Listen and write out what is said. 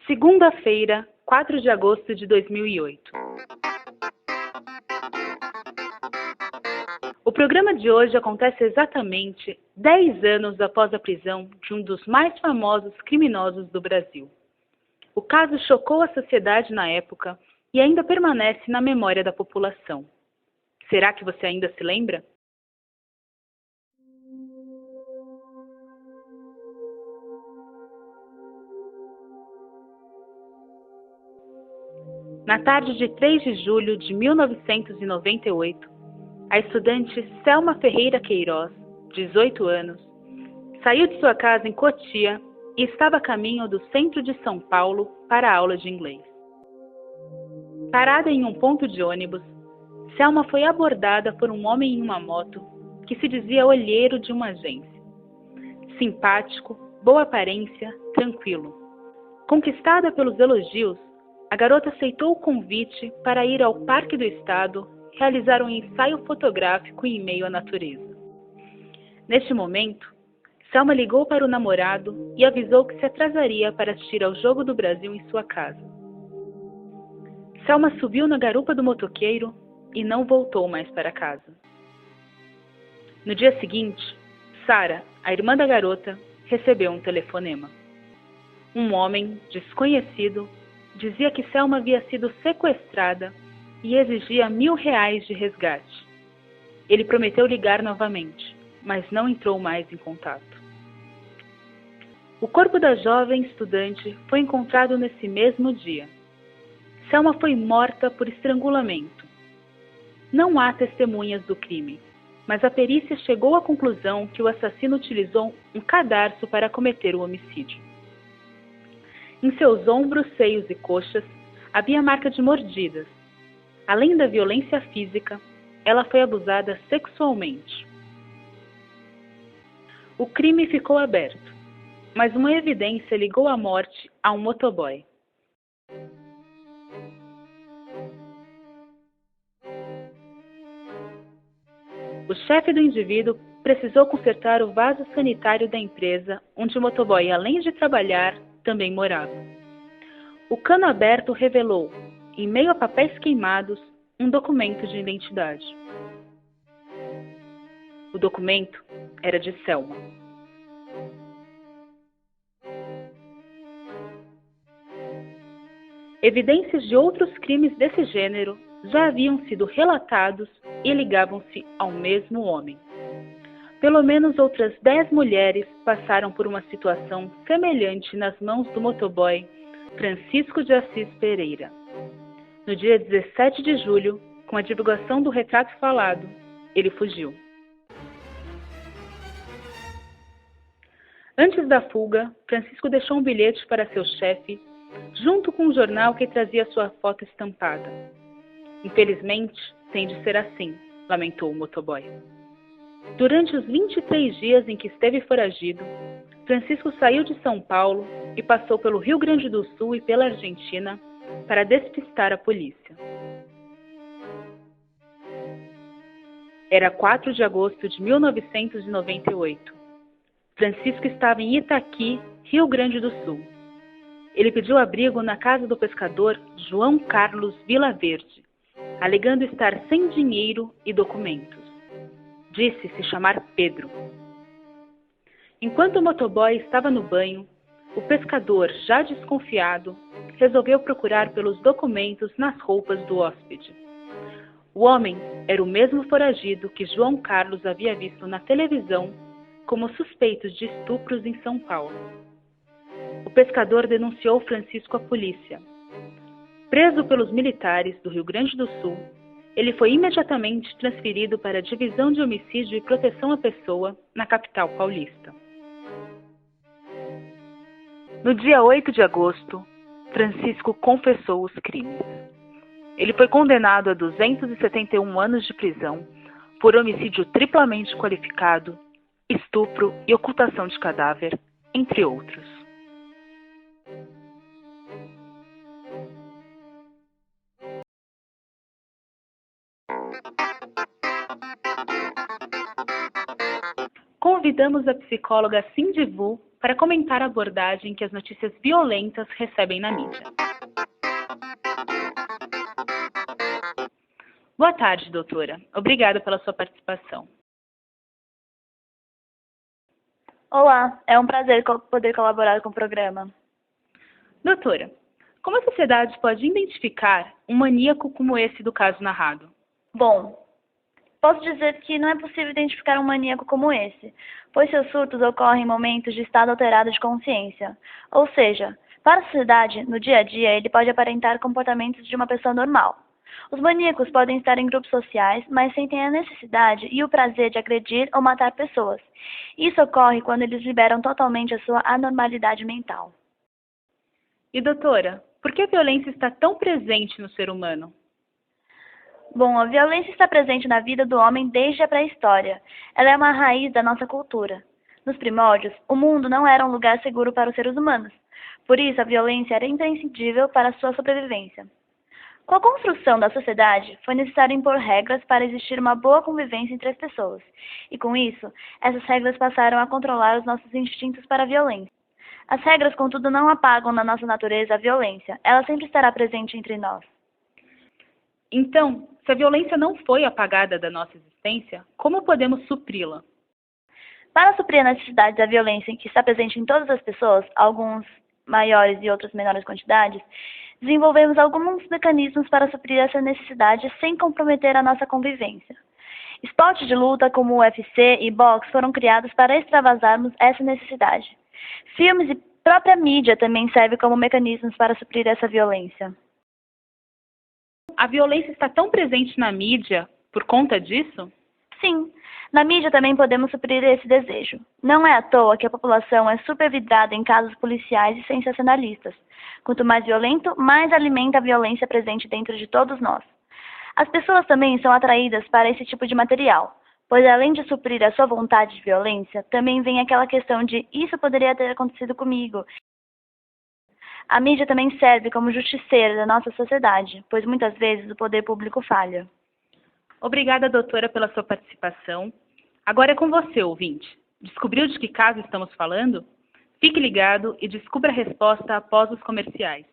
Segunda-feira, 4 de agosto de 2008. O programa de hoje acontece exatamente 10 anos após a prisão de um dos mais famosos criminosos do Brasil. O caso chocou a sociedade na época e ainda permanece na memória da população. Será que você ainda se lembra? Na tarde de 3 de julho de 1998, a estudante Selma Ferreira Queiroz, 18 anos, saiu de sua casa em Cotia e estava a caminho do centro de São Paulo para a aula de inglês. Parada em um ponto de ônibus, Selma foi abordada por um homem em uma moto que se dizia olheiro de uma agência. Simpático, boa aparência, tranquilo. Conquistada pelos elogios, a garota aceitou o convite para ir ao Parque do Estado realizar um ensaio fotográfico em meio à natureza. Neste momento, Selma ligou para o namorado e avisou que se atrasaria para assistir ao Jogo do Brasil em sua casa. Selma subiu na garupa do motoqueiro e não voltou mais para casa. No dia seguinte, Sara, a irmã da garota, recebeu um telefonema. Um homem desconhecido dizia que Selma havia sido sequestrada e exigia R$ 1.000 de resgate. Ele prometeu ligar novamente, mas não entrou mais em contato. O corpo da jovem estudante foi encontrado nesse mesmo dia. Selma foi morta por estrangulamento. Não há testemunhas do crime, mas a perícia chegou à conclusão que o assassino utilizou um cadarço para cometer o homicídio. Em seus ombros, seios e coxas havia marca de mordidas. Além da violência física, ela foi abusada sexualmente. O crime ficou aberto, mas uma evidência ligou a morte a um motoboy. O chefe do indivíduo precisou consertar o vaso sanitário da empresa onde o motoboy, além de trabalhar, também morava. O cano aberto revelou, em meio a papéis queimados, um documento de identidade. O documento era de Selma. Evidências de outros crimes desse gênero já haviam sido relatados e ligavam-se ao mesmo homem. Pelo menos outras 10 mulheres passaram por uma situação semelhante nas mãos do motoboy Francisco de Assis Pereira. No dia 17 de julho, com a divulgação do retrato falado, ele fugiu. Antes da fuga, Francisco deixou um bilhete para seu chefe, junto com um jornal que trazia sua foto estampada. Infelizmente, tem de ser assim, lamentou o motoboy. Durante os 23 dias em que esteve foragido, Francisco saiu de São Paulo e passou pelo Rio Grande do Sul e pela Argentina para despistar a polícia. Era 4 de agosto de 1998. Francisco estava em Itaqui, Rio Grande do Sul. Ele pediu abrigo na casa do pescador João Carlos Vilaverde, alegando estar sem dinheiro e documentos. Disse se chamar Pedro. Enquanto o motoboy estava no banho, o pescador, já desconfiado, resolveu procurar pelos documentos nas roupas do hóspede. O homem era o mesmo foragido que João Carlos havia visto na televisão como suspeito de estupros em São Paulo. O pescador denunciou Francisco à polícia. Preso pelos militares do Rio Grande do Sul, ele foi imediatamente transferido para a Divisão de Homicídio e Proteção à Pessoa, na capital paulista. No dia 8 de agosto, Francisco confessou os crimes. Ele foi condenado a 271 anos de prisão por homicídio triplamente qualificado, estupro e ocultação de cadáver, entre outros. Convidamos a psicóloga Cindy Vu para comentar a abordagem que as notícias violentas recebem na mídia. Boa tarde, doutora. Obrigada pela sua participação. Olá, é um prazer poder colaborar com o programa. Doutora, como a sociedade pode identificar um maníaco como esse do caso narrado? Bom, posso dizer que não é possível identificar um maníaco como esse, pois seus surtos ocorrem em momentos de estado alterado de consciência. Ou seja, para a sociedade, no dia a dia, ele pode aparentar comportamentos de uma pessoa normal. Os maníacos podem estar em grupos sociais, mas sentem a necessidade e o prazer de agredir ou matar pessoas. Isso ocorre quando eles liberam totalmente a sua anormalidade mental. E doutora, por que a violência está tão presente no ser humano? Bom, a violência está presente na vida do homem desde a pré-história. Ela é uma raiz da nossa cultura. Nos primórdios, o mundo não era um lugar seguro para os seres humanos. Por isso, a violência era imprescindível para a sua sobrevivência. Com a construção da sociedade, foi necessário impor regras para existir uma boa convivência entre as pessoas. E com isso, essas regras passaram a controlar os nossos instintos para a violência. As regras, contudo, não apagam na nossa natureza a violência. Ela sempre estará presente entre nós. Então, se a violência não foi apagada da nossa existência, como podemos supri-la? Para suprir a necessidade da violência que está presente em todas as pessoas, alguns maiores e outros menores quantidades, desenvolvemos alguns mecanismos para suprir essa necessidade sem comprometer a nossa convivência. Esportes de luta como o UFC e boxe foram criados para extravasarmos essa necessidade. Filmes e própria mídia também servem como mecanismos para suprir essa violência. A violência está tão presente na mídia por conta disso? Sim, na mídia também podemos suprir esse desejo. Não é à toa que a população é super vidrada em casos policiais e sensacionalistas. Quanto mais violento, mais alimenta a violência presente dentro de todos nós. As pessoas também são atraídas para esse tipo de material, pois além de suprir a sua vontade de violência, também vem aquela questão de isso poderia ter acontecido comigo. A mídia também serve como justiceira da nossa sociedade, pois muitas vezes o poder público falha. Obrigada, doutora, pela sua participação. Agora é com você, ouvinte. Descobriu de que caso estamos falando? Fique ligado e descubra a resposta após os comerciais.